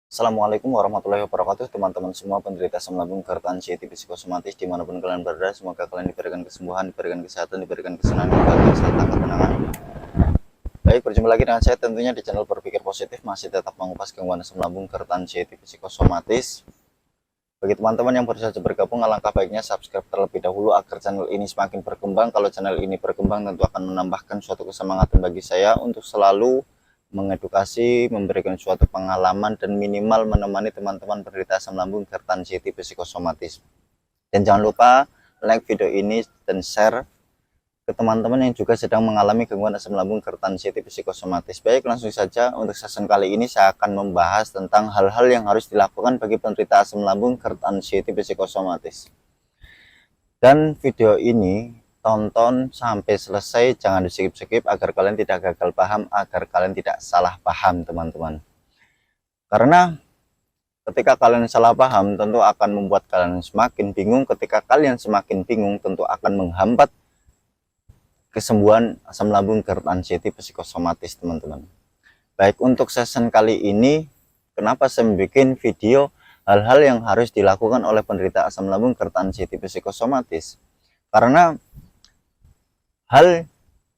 Assalamualaikum warahmatullahi wabarakatuh, teman-teman semua penderita asam lambung, GERD, anxiety, psikosomatis dimanapun kalian berada. Semoga kalian diberikan kesembuhan, diberikan kesehatan, diberikan kesenangan, kebahagiaan, serta ketenangan. Baik, berjumpa lagi dengan saya tentunya di channel Berpikir Positif, masih tetap mengupas gangguan asam lambung, GERD, anxiety, psikosomatis. Bagi teman-teman yang baru saja bergabung, alangkah baiknya subscribe terlebih dahulu agar channel ini semakin berkembang. Kalau channel ini berkembang, tentu akan menambahkan suatu kesemangatan bagi saya untuk selalu mengedukasi, memberikan suatu pengalaman, dan minimal menemani teman-teman penderita asam lambung, GERD, anxiety, psikosomatis. Dan jangan lupa like video ini dan share ke teman-teman yang juga sedang mengalami gangguan asam lambung, GERD, anxiety, psikosomatis. Baik, langsung saja untuk session kali ini saya akan membahas tentang hal-hal yang harus dilakukan bagi penderita asam lambung, GERD, anxiety, psikosomatis. Dan video ini tonton sampai selesai, jangan di skip-skip agar kalian tidak gagal paham, agar kalian tidak salah paham, teman-teman. Karena ketika kalian salah paham, tentu akan membuat kalian semakin bingung. Ketika kalian semakin bingung, tentu akan menghambat kesembuhan asam lambung, GERD, anxiety, psikosomatis, teman-teman. Baik, untuk session kali ini, kenapa saya membuat video hal-hal yang harus dilakukan oleh penderita asam lambung, GERD, anxiety, psikosomatis? Karena hal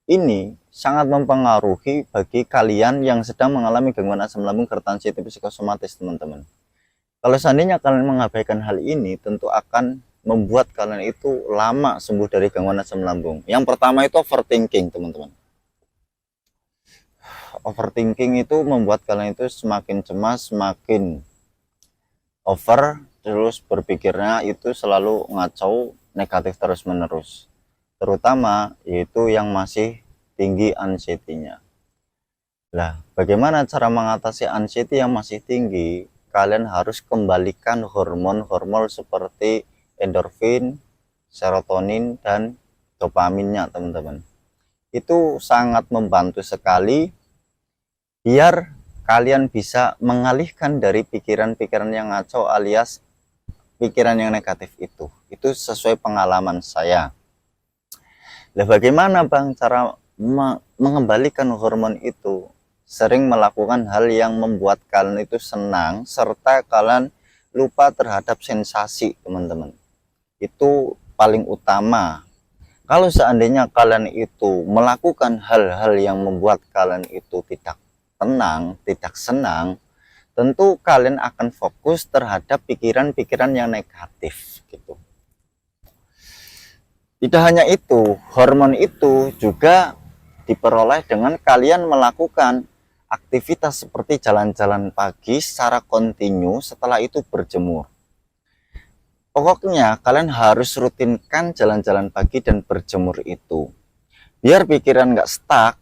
ini sangat mempengaruhi bagi kalian yang sedang mengalami gangguan asam lambung, GERD, anxiety, psikosomatis, teman-teman. Kalau seandainya kalian mengabaikan hal ini, tentu akan membuat kalian itu lama sembuh dari gangguan asam lambung. Yang pertama itu overthinking, teman-teman. Overthinking itu membuat kalian itu semakin cemas, semakin over, terus berpikirnya itu selalu ngacau, negatif terus-menerus. Terutama yaitu yang masih tinggi anxiety-nya. Nah, bagaimana cara mengatasi anxiety yang masih tinggi? Kalian harus kembalikan hormon-hormon seperti endorfin, serotonin, dan dopaminnya, teman-teman. Itu sangat membantu sekali biar kalian bisa mengalihkan dari pikiran-pikiran yang ngaco alias pikiran yang negatif itu. Itu sesuai pengalaman saya. Nah, bagaimana Bang cara mengembalikan hormon itu? Sering melakukan hal yang membuat kalian itu senang, serta kalian lupa terhadap sensasi, teman-teman. Itu paling utama. Kalau seandainya kalian itu melakukan hal-hal yang membuat kalian itu tidak tenang, tidak senang, tentu kalian akan fokus terhadap pikiran-pikiran yang negatif gitu. Tidak hanya itu, hormon itu juga diperoleh dengan kalian melakukan aktivitas seperti jalan-jalan pagi secara kontinu, setelah itu berjemur. Pokoknya kalian harus rutinkan jalan-jalan pagi dan berjemur itu. Biar pikiran nggak stuck,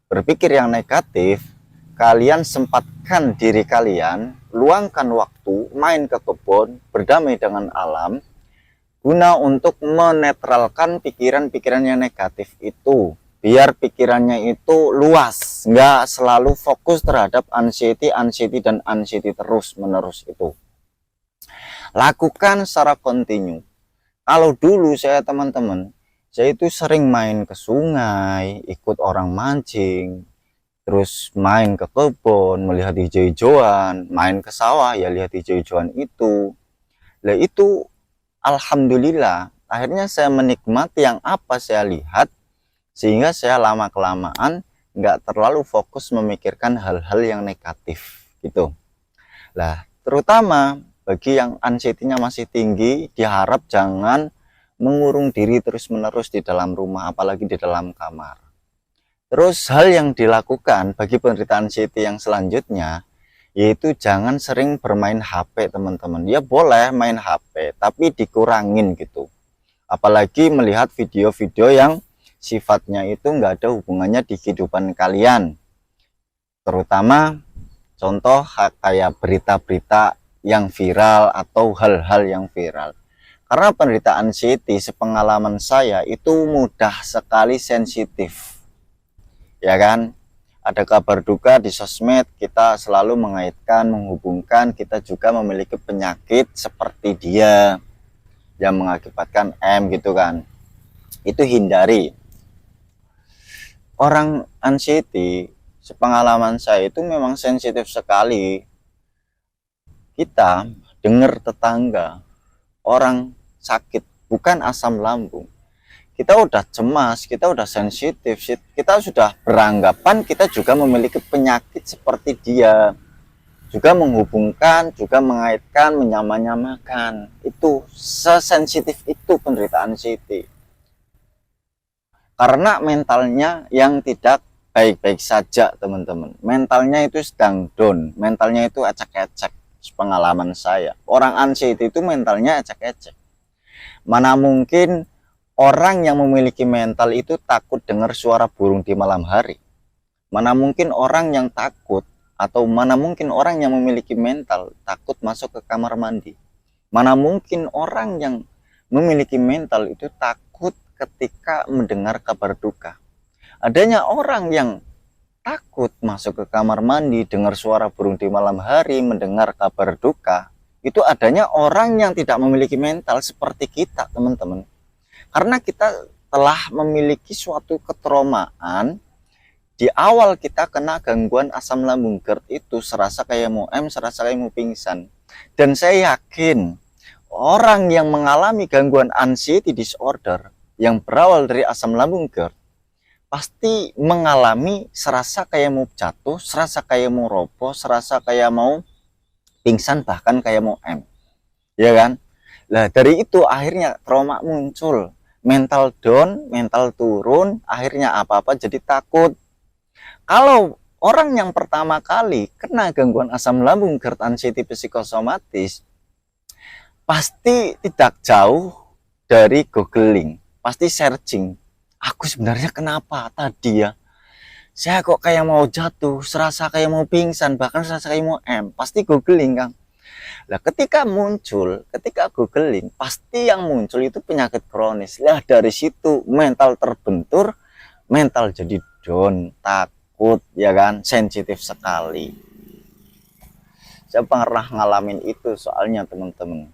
berpikir yang negatif, kalian sempatkan diri kalian, luangkan waktu, main ke kebun, berdamai dengan alam, guna untuk menetralkan pikiran-pikiran yang negatif itu. Biar pikirannya itu luas, nggak selalu fokus terhadap anxiety dan anxiety terus-menerus itu. Lakukan secara kontinu. Kalau dulu saya teman-teman, saya itu sering main ke sungai, ikut orang mancing, terus main ke kebun, melihat hijau-hijauan, main ke sawah, ya lihat hijau-hijauan itu. Lah itu alhamdulillah, akhirnya saya menikmati yang apa saya lihat, sehingga saya lama-kelamaan nggak terlalu fokus memikirkan hal-hal yang negatif gitu. Lah, terutama bagi yang anxiety-nya masih tinggi, diharap jangan mengurung diri terus-menerus di dalam rumah, apalagi di dalam kamar. Terus hal yang dilakukan bagi penderita anxiety yang selanjutnya, yaitu jangan sering bermain HP, teman-teman. Ya boleh main HP, tapi dikurangin gitu. Apalagi melihat video-video yang sifatnya itu nggak ada hubungannya di kehidupan kalian. Terutama contoh kayak berita-berita yang viral atau hal-hal yang viral. Karena penderita anxiety, sepengalaman saya itu mudah sekali sensitif. Ya kan? Ada kabar duka di sosmed, kita selalu mengaitkan, menghubungkan kita juga memiliki penyakit seperti dia yang mengakibatkan M gitu kan. Itu hindari. Orang anxiety, sepengalaman saya itu memang sensitif sekali. kita dengar tetangga orang sakit bukan asam lambung, kita udah cemas, kita udah sensitif, kita sudah beranggapan kita juga memiliki penyakit seperti dia, juga menghubungkan, juga mengaitkan, menyamakan. Itu sesensitif itu penderitaan anxiety, karena mentalnya yang tidak baik-baik saja teman-teman. Mentalnya itu sedang down, mentalnya itu acak-acak. Pengalaman saya, orang anxiety itu mentalnya acak-acak. Mana mungkin orang yang memiliki mental itu takut dengar suara burung di malam hari. Mana mungkin orang yang takut, atau mana mungkin orang yang memiliki mental takut masuk ke kamar mandi. Mana mungkin orang yang memiliki mental itu takut ketika mendengar kabar duka. Adanya orang yang takut masuk ke kamar mandi, dengar suara burung di malam hari, mendengar kabar duka, itu adanya orang yang tidak memiliki mental seperti kita teman-teman. Karena kita telah memiliki suatu ketraumaan. Di awal kita kena gangguan asam lambung GERD itu serasa kayak mau serasa kayak mau pingsan. Dan saya yakin orang yang mengalami gangguan anxiety disorder yang berawal dari asam lambung GERD pasti mengalami serasa kayak mau jatuh, serasa kayak mau roboh, serasa kayak mau pingsan, bahkan kayak mau ya kan? Nah dari itu akhirnya trauma muncul, mental down, mental turun, akhirnya apa-apa jadi takut. Kalau orang yang pertama kali kena gangguan asam lambung GERD anxiety psikosomatis, pasti tidak jauh dari googling, pasti searching. Aku sebenarnya kenapa tadi ya? Saya kok kayak mau jatuh, serasa kayak mau pingsan, bahkan serasa kayak mau pasti googling Kang. Nah ketika googling, pasti yang muncul itu penyakit kronis. Lah dari situ mental terbentur, mental jadi down, takut, ya kan, sensitif sekali. Saya pernah ngalamin itu soalnya teman-teman.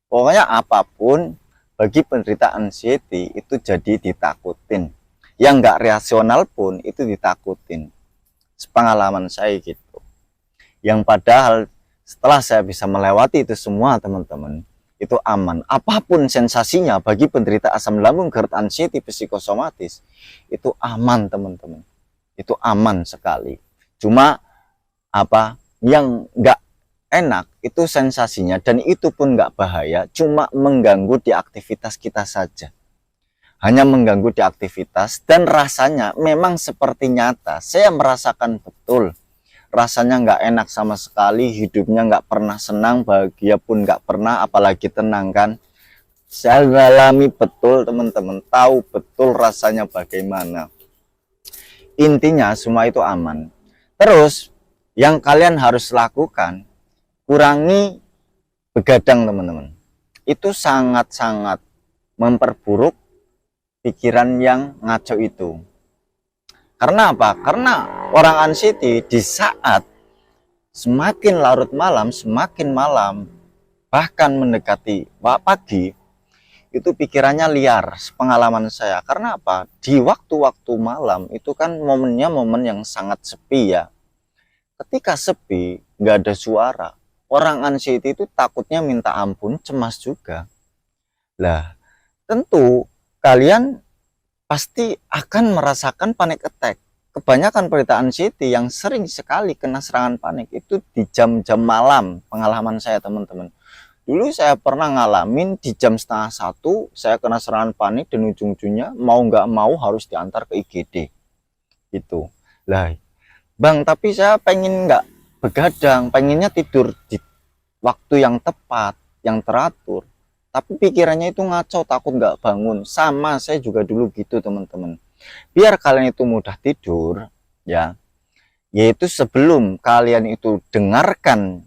Pokoknya apapun bagi penderita anxiety itu jadi ditakutin. Yang nggak rasional pun itu ditakutin. Sepengalaman saya gitu. Yang padahal setelah saya bisa melewati itu semua teman-teman, itu aman. Apapun sensasinya bagi penderita asam lambung GERD anxiety psikosomatis, itu aman teman-teman. Itu aman sekali. Cuma apa yang nggak enak itu sensasinya, dan itu pun nggak bahaya, cuma mengganggu di aktivitas kita saja, hanya mengganggu di aktivitas, dan rasanya memang seperti nyata. Saya merasakan betul rasanya nggak enak sama sekali, hidupnya nggak pernah senang, bahagia pun nggak pernah, apalagi tenang kan. Saya alami betul teman-teman, tahu betul rasanya bagaimana. Intinya semua itu aman. Terus yang kalian harus lakukan, kurangi begadang teman-teman. Itu sangat-sangat memperburuk pikiran yang ngaco itu. Karena apa? Karena orang anxiety di saat semakin larut malam, semakin malam, bahkan mendekati pagi, itu pikirannya liar, pengalaman saya. Karena apa? Di waktu-waktu malam itu kan momennya momen yang sangat sepi ya. Ketika sepi, nggak ada suara, orang anxiety itu takutnya minta ampun, cemas juga. Lah, tentu kalian pasti akan merasakan panic attack. Kebanyakan penderita anxiety yang sering sekali kena serangan panik itu di jam-jam malam. Pengalaman saya teman-teman. Dulu saya pernah ngalamin di jam 12:30 saya kena serangan panik, dan ujung-ujungnya mau nggak mau harus diantar ke IGD. Gitu. Lah, Bang, tapi saya pengen nggak begadang, pengennya tidur di waktu yang tepat, yang teratur, tapi pikirannya itu ngaco, takut nggak bangun. Sama saya juga dulu gitu teman-teman. Biar kalian itu mudah tidur ya, yaitu sebelum kalian itu dengarkan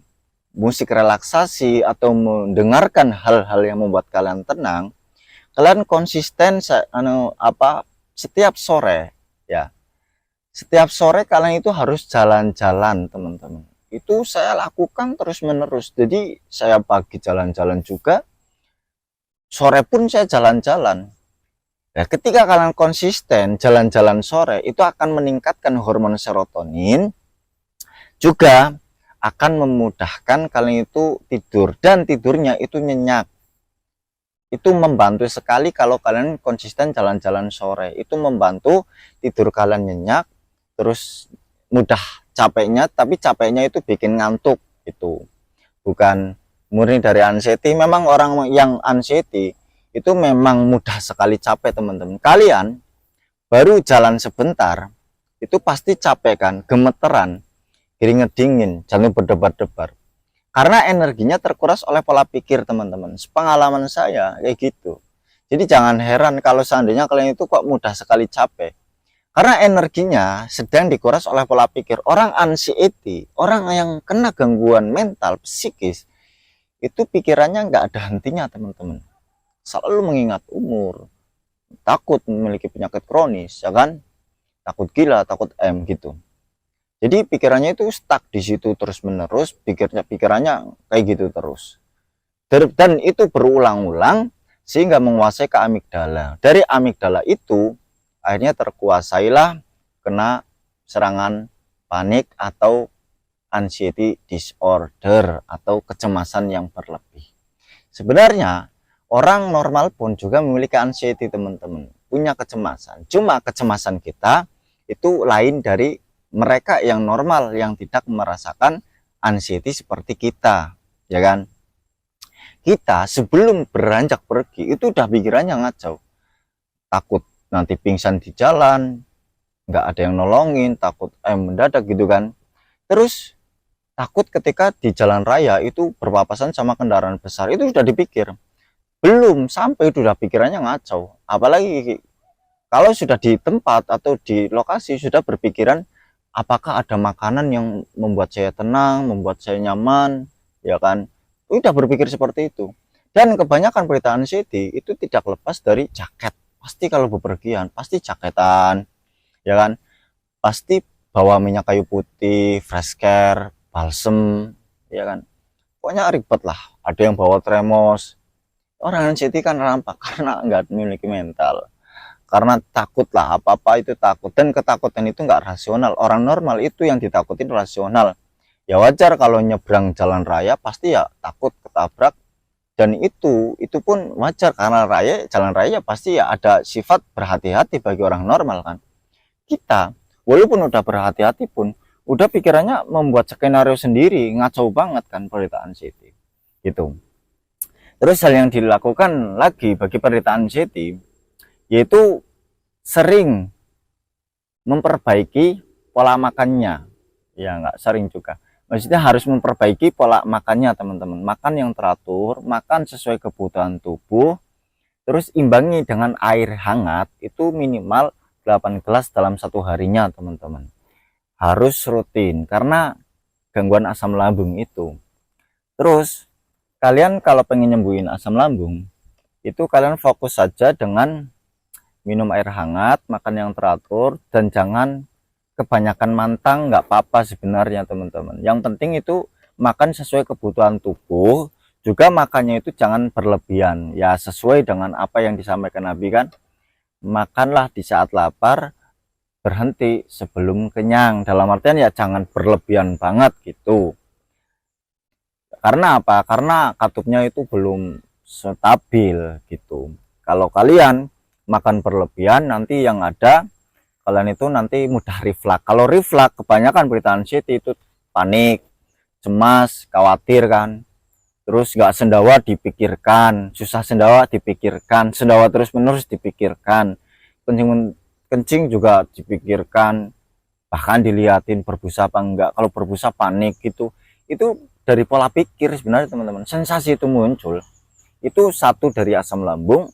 musik relaksasi atau mendengarkan hal-hal yang membuat kalian tenang, kalian konsisten setiap sore ya. Setiap sore kalian itu harus jalan-jalan teman-teman. Itu saya lakukan terus-menerus. Jadi saya pagi jalan-jalan juga, sore pun saya jalan-jalan. Nah, ketika kalian konsisten jalan-jalan sore, itu akan meningkatkan hormon serotonin, juga akan memudahkan kalian itu tidur, dan tidurnya itu nyenyak. Itu membantu sekali kalau kalian konsisten jalan-jalan sore, itu membantu tidur kalian nyenyak, terus mudah capeknya, tapi capeknya itu bikin ngantuk. Itu bukan murni dari anxiety. Memang orang yang anxiety itu memang mudah sekali capek, teman-teman. Kalian baru jalan sebentar itu pasti capek kan, gemeteran, keringet dingin, jantung berdebar-debar, karena energinya terkuras oleh pola pikir, teman-teman. Pengalaman saya kayak gitu. Jadi jangan heran kalau seandainya kalian itu kok mudah sekali capek, karena energinya sedang dikuras oleh pola pikir. Orang anxiety, orang yang kena gangguan mental, psikis, itu pikirannya nggak ada hentinya, teman-teman. Selalu mengingat umur, takut memiliki penyakit kronis, ya kan? Takut gila, takut gitu. Jadi pikirannya itu stuck di situ terus-menerus, pikirannya kayak gitu terus. Dan itu berulang-ulang sehingga menguasai ke amigdala. Dari amigdala itu akhirnya terkuasailah kena serangan panik atau anxiety disorder atau kecemasan yang berlebih. Sebenarnya orang normal pun juga memiliki anxiety, teman-teman, punya kecemasan. Cuma kecemasan kita itu lain dari mereka yang normal, yang tidak merasakan anxiety seperti kita, ya kan? Kita sebelum beranjak pergi itu udah pikirannya ngacau, takut nanti pingsan di jalan, nggak ada yang nolongin, takut mendadak gitu kan. Terus takut ketika di jalan raya itu berpapasan sama kendaraan besar, itu sudah dipikir. Belum sampai udah pikirannya ngacau, apalagi kalau sudah di tempat atau di lokasi sudah berpikiran, apakah ada makanan yang membuat saya tenang, membuat saya nyaman, ya kan? Udah berpikir seperti itu. Dan kebanyakan berita anxiety itu tidak lepas dari jaket. Pasti kalau bepergian, pasti jaketan, ya kan? Pasti bawa minyak kayu putih, fresh care, balsem, ya kan? Pokoknya ribet lah. Ada yang bawa tremos. Orang anxiety kan rampak karena nggak memiliki mental. Karena takut lah, apa-apa itu takut, dan ketakutan itu nggak rasional. Orang normal itu yang ditakutin rasional. Ya wajar kalau nyebrang jalan raya pasti ya takut ketabrak, dan itu pun wajar karena jalan raya pasti ya ada sifat berhati-hati bagi orang normal kan. Kita walaupun udah berhati-hati pun udah pikirannya membuat skenario sendiri, ngacau banget kan penderitaan anxiety gitu. Terus hal yang dilakukan lagi bagi penderitaan anxiety yaitu sering memperbaiki pola makannya. Ya nggak sering juga, maksudnya harus memperbaiki pola makannya, teman-teman. Makan yang teratur, makan sesuai kebutuhan tubuh, terus imbangi dengan air hangat itu minimal 8 gelas dalam satu harinya, teman-teman. Harus rutin karena gangguan asam lambung itu. Terus kalian kalau pengen nyembuhin asam lambung itu kalian fokus saja dengan minum air hangat, makan yang teratur, dan jangan kebanyakan mantang. Nggak apa-apa sebenarnya, teman-teman. Yang penting itu makan sesuai kebutuhan tubuh, juga makannya itu jangan berlebihan, ya sesuai dengan apa yang disampaikan Nabi kan, makanlah di saat lapar, berhenti sebelum kenyang. Dalam artian ya jangan berlebihan banget gitu. Karena apa? Karena katupnya itu belum stabil gitu. Kalau kalian makan berlebihan, nanti yang ada kalian itu nanti mudah reflux. Kalau reflux kebanyakan berita anxiety itu panik, cemas, khawatir kan. Terus nggak sendawa dipikirkan, susah sendawa dipikirkan, sendawa terus menerus dipikirkan, kencing kencing juga dipikirkan, bahkan dilihatin berbusa apa enggak. Kalau berbusa panik gitu, itu dari pola pikir sebenarnya, teman-teman. Sensasi itu muncul, itu satu dari asam lambung,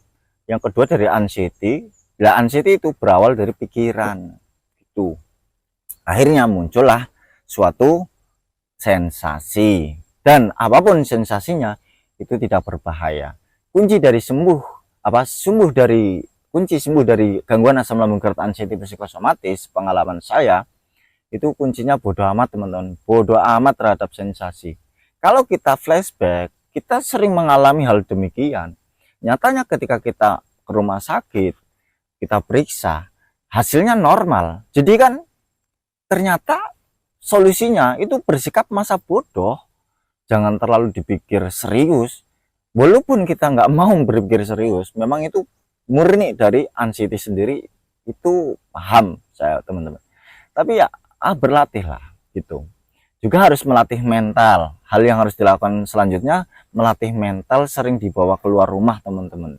yang kedua dari anxiety. Lah anxiety itu berawal dari pikiran itu, akhirnya muncullah suatu sensasi, dan apapun sensasinya itu tidak berbahaya. Kunci dari kunci sembuh dari gangguan asam lambung berat anxiety psikosomatis, pengalaman saya itu kuncinya bodoh amat, teman-teman. Bodoh amat terhadap sensasi. Kalau kita flashback, kita sering mengalami hal demikian. Nyatanya ketika kita ke rumah sakit, kita periksa, hasilnya normal. Jadi kan ternyata solusinya itu bersikap masa bodoh, jangan terlalu dipikir serius. Walaupun kita nggak mau berpikir serius, memang itu murni dari anxiety sendiri, itu paham saya teman-teman. Tapi ya berlatihlah gitu. Juga harus melatih mental. Hal yang harus dilakukan selanjutnya, melatih mental sering dibawa keluar rumah teman-teman.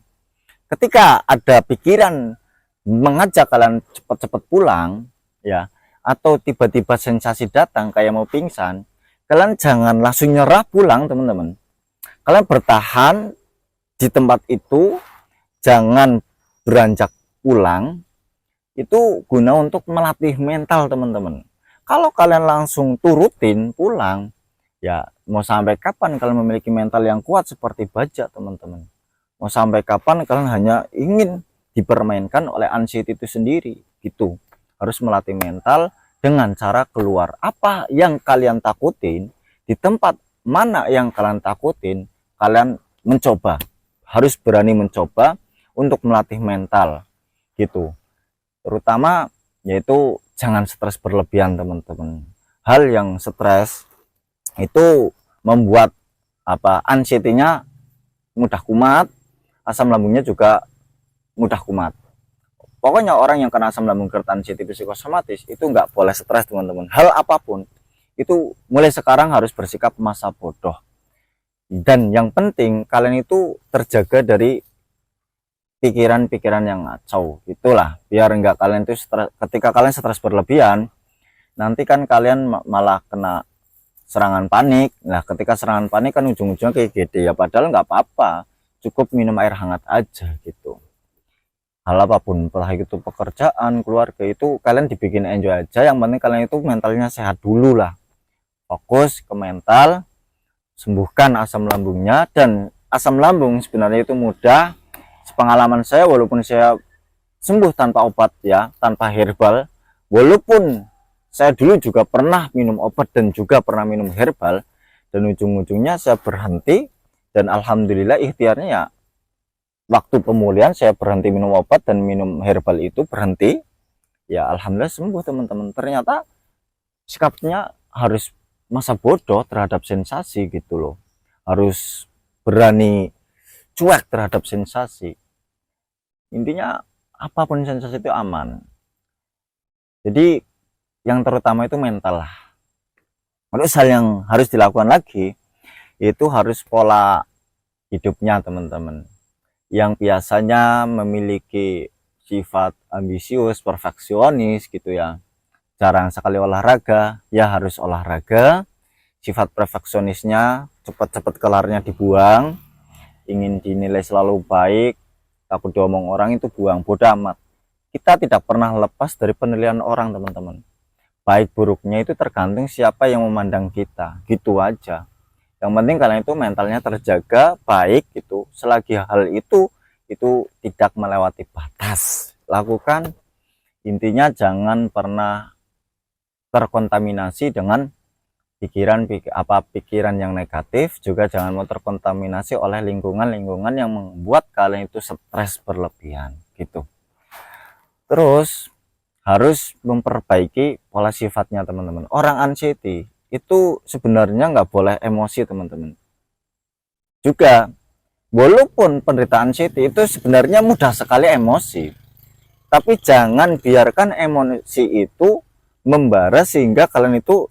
Ketika ada pikiran mengajak kalian cepat-cepat pulang, ya, atau tiba-tiba sensasi datang kayak mau pingsan, kalian jangan langsung nyerah pulang teman-teman. Kalian bertahan di tempat itu, jangan beranjak pulang. Itu guna untuk melatih mental teman-teman. Kalau kalian langsung turutin pulang, ya mau sampai kapan kalian memiliki mental yang kuat seperti baja teman-teman? Mau sampai kapan kalian hanya ingin dipermainkan oleh anxiety itu sendiri gitu. Harus melatih mental dengan cara keluar apa yang kalian takutin, di tempat mana yang kalian takutin, kalian mencoba. Harus berani mencoba untuk melatih mental gitu. Terutama yaitu jangan stres berlebihan teman-teman. Hal yang stres itu membuat anxiety-nya mudah kumat, asam lambungnya juga mudah kumat. Pokoknya orang yang kena asam lambung kerat, anxiety psikosomatis itu nggak boleh stres teman-teman. Hal apapun itu mulai sekarang harus bersikap masa bodoh. Dan yang penting kalian itu terjaga dari pikiran-pikiran yang ngacau, itulah biar enggak kalian itu stres. Ketika kalian stres berlebihan, nanti kan kalian malah kena serangan panik. Nah ketika serangan panik kan ujung-ujungnya kayak gitu ya, padahal nggak apa-apa, cukup minum air hangat aja gitu. Hal apapun, entah itu pekerjaan, keluarga, itu kalian dibikin enjoy aja, yang penting kalian itu mentalnya sehat dulu lah. Fokus ke mental, sembuhkan asam lambungnya. Dan asam lambung sebenarnya itu mudah. Pengalaman saya, walaupun saya sembuh tanpa obat ya, tanpa herbal, walaupun saya dulu juga pernah minum obat dan juga pernah minum herbal, dan ujung-ujungnya saya berhenti, dan alhamdulillah ikhtiarnya ya waktu pemulihan saya berhenti minum obat dan minum herbal itu berhenti, ya alhamdulillah sembuh teman-teman. Ternyata sikapnya harus masa bodoh terhadap sensasi gitu loh, harus berani cuek terhadap sensasi. Intinya apapun sensasi itu aman. Jadi yang terutama itu mental lah. Terus hal yang harus dilakukan lagi itu harus pola hidupnya teman-teman. Yang biasanya memiliki sifat ambisius, perfeksionis gitu ya, jarang sekali olahraga, ya harus olahraga. Sifat perfeksionisnya cepat-cepat kelarnya dibuang, ingin dinilai selalu baik, takut diomong orang, itu buang, bodoh amat. Kita tidak pernah lepas dari penilaian orang teman-teman. Baik buruknya itu tergantung siapa yang memandang kita, gitu aja. Yang penting kalian itu mentalnya terjaga baik gitu. Selagi hal itu tidak melewati batas, lakukan. Intinya jangan pernah terkontaminasi dengan pikiran yang negatif. Juga jangan mau terkontaminasi oleh lingkungan yang membuat kalian itu stres berlebihan gitu. Terus harus memperbaiki pola sifatnya teman-teman. Orang anxiety itu sebenarnya nggak boleh emosi teman-teman. Juga walaupun penderita anxiety itu sebenarnya mudah sekali emosi, tapi jangan biarkan emosi itu membara sehingga kalian itu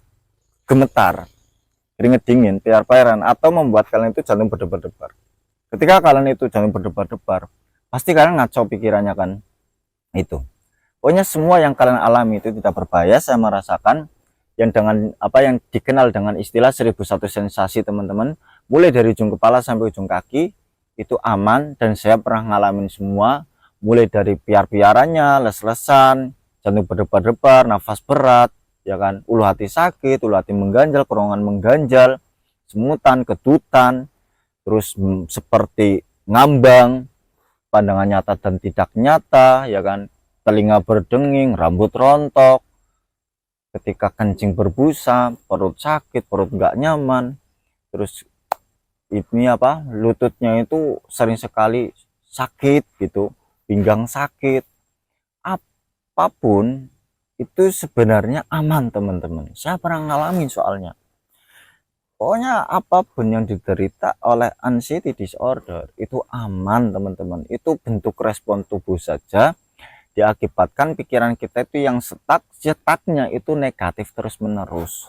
gemetar, keringet dingin, piar-piaran, atau membuat kalian itu jantung berdebar-debar. Ketika kalian itu jantung berdebar-debar, pasti kalian ngaco pikirannya kan. Itu pokoknya semua yang kalian alami itu tidak berbahaya. Saya merasakan yang dengan yang dikenal dengan istilah 1001 sensasi teman-teman, mulai dari ujung kepala sampai ujung kaki itu aman, dan saya pernah ngalamin semua, mulai dari piar-piarannya, les-lesan, jantung berdebar-debar, nafas berat ya kan, ulu hati sakit, ulu hati mengganjal, kerongkongan mengganjal, semutan, kedutan, terus seperti ngambang, pandangan nyata dan tidak nyata ya kan, telinga berdenging, rambut rontok, ketika kencing berbusa, perut sakit, perut nggak nyaman, terus ini lututnya itu sering sekali sakit gitu, pinggang sakit, apapun itu sebenarnya aman teman-teman. Saya pernah ngalamin soalnya. Pokoknya apapun yang diderita oleh anxiety disorder itu aman teman-teman. Itu bentuk respon tubuh saja, diakibatkan pikiran kita itu yang setaknya itu negatif terus menerus.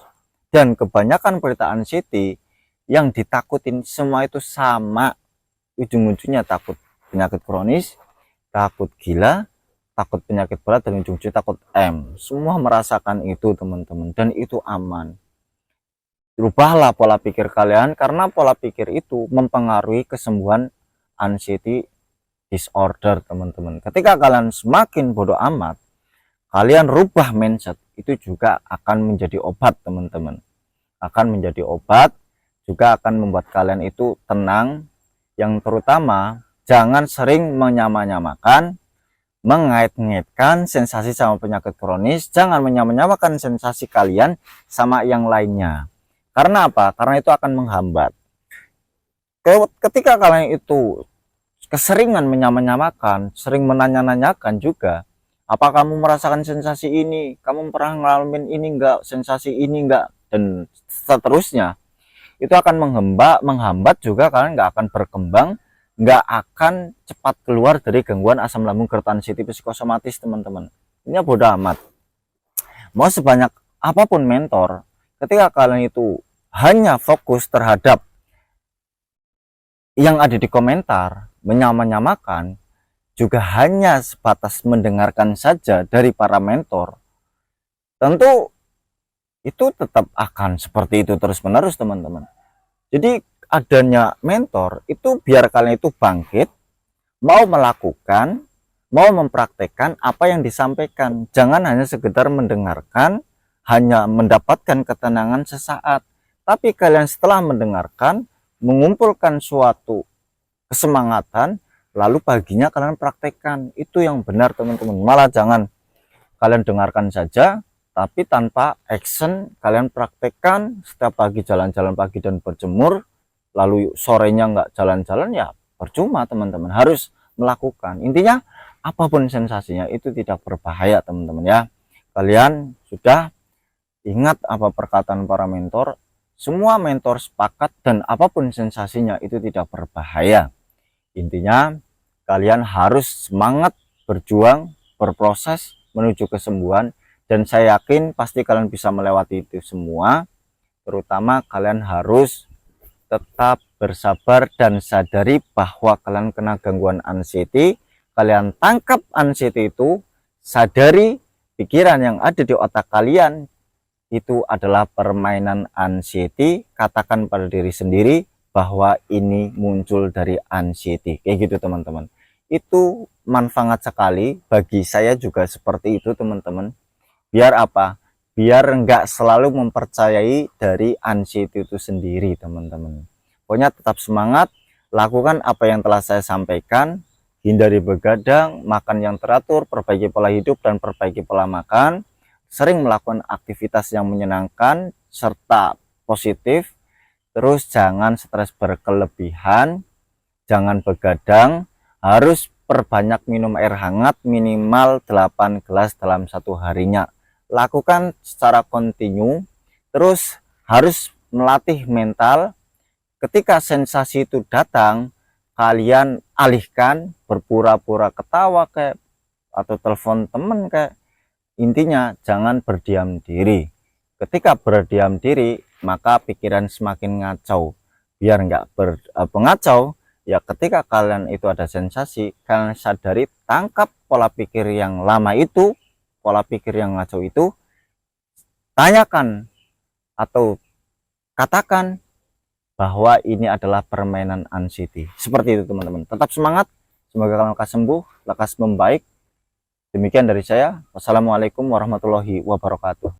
Dan kebanyakan berita anxiety yang ditakutin semua itu sama, ujung-ujungnya takut penyakit kronis, takut gila, takut penyakit berat, dan ujung-ujungnya takut M. Semua merasakan itu teman-teman, dan itu aman. Rubahlah pola pikir kalian, karena pola pikir itu mempengaruhi kesembuhan anxiety disorder teman-teman. Ketika kalian semakin bodoh amat, kalian rubah mindset, itu juga akan menjadi obat teman-teman. Akan menjadi obat, juga akan membuat kalian itu tenang. Yang terutama, jangan sering menyamakan, mengait-ngaitkan sensasi sama penyakit kronis. Jangan menyamakan sensasi kalian sama yang lainnya. Karena apa? Karena itu akan menghambat. Ketika kalian itu keseringan menyamakan, sering menanya-nanyakan juga, apa kamu merasakan sensasi ini? Kamu pernah ngalamin ini enggak? Sensasi ini enggak? Dan seterusnya. Itu akan menghambat juga, kalian nggak akan berkembang, nggak akan cepat keluar dari gangguan asam lambung GERD anxiety psikosomatis teman-teman. Ini bodoh amat. Mau sebanyak apapun mentor, ketika kalian itu hanya fokus terhadap yang ada di komentar, menyamakan, juga hanya sebatas mendengarkan saja dari para mentor, tentu itu tetap akan seperti itu terus-menerus teman-teman. Jadi adanya mentor itu biar kalian itu bangkit, mau melakukan, mau mempraktekkan apa yang disampaikan. Jangan hanya sekedar mendengarkan, hanya mendapatkan ketenangan sesaat. Tapi kalian setelah mendengarkan, mengumpulkan suatu kesemangatan, lalu paginya kalian praktekkan. Itu yang benar teman-teman. Malah jangan kalian dengarkan saja, tapi tanpa action. Kalian praktekkan setiap pagi, jalan-jalan pagi dan berjemur, lalu sorenya nggak jalan-jalan, ya percuma teman-teman. Harus melakukan. Intinya apapun sensasinya itu tidak berbahaya teman-teman ya. Kalian sudah ingat apa perkataan para mentor, semua mentor sepakat, dan apapun sensasinya itu tidak berbahaya. Intinya kalian harus semangat berjuang, berproses menuju kesembuhan, dan saya yakin pasti kalian bisa melewati itu semua. Terutama kalian harus tetap bersabar dan sadari bahwa kalian kena gangguan anxiety. Kalian tangkap anxiety itu, sadari pikiran yang ada di otak kalian itu adalah permainan anxiety. Katakan pada diri sendiri bahwa ini muncul dari anxiety, kayak gitu teman-teman. Itu manfaat sekali bagi saya juga seperti itu teman-teman. Biar apa? Biar enggak selalu mempercayai dari anxiety itu sendiri teman-teman. Pokoknya tetap semangat, lakukan apa yang telah saya sampaikan, hindari begadang, makan yang teratur, perbaiki pola hidup dan perbaiki pola makan, sering melakukan aktivitas yang menyenangkan serta positif, terus jangan stres berkelebihan, jangan begadang, harus perbanyak minum air hangat minimal 8 gelas dalam satu harinya. Lakukan secara kontinu, terus harus melatih mental. Ketika sensasi itu datang, kalian alihkan, berpura-pura ketawa kayak, atau telepon temen kayak. Intinya jangan berdiam diri. Ketika berdiam diri, maka pikiran semakin ngacau. Biar nggak pengacau, ya ketika kalian itu ada sensasi, kalian sadari, tangkap pola pikir yang lama itu, pola pikir yang ngaco itu, tanyakan atau katakan bahwa ini adalah permainan anxiety. Seperti itu teman-teman. Tetap semangat, semoga kalian akan sembuh, lekas membaik. Demikian dari saya. Wassalamualaikum warahmatullahi wabarakatuh.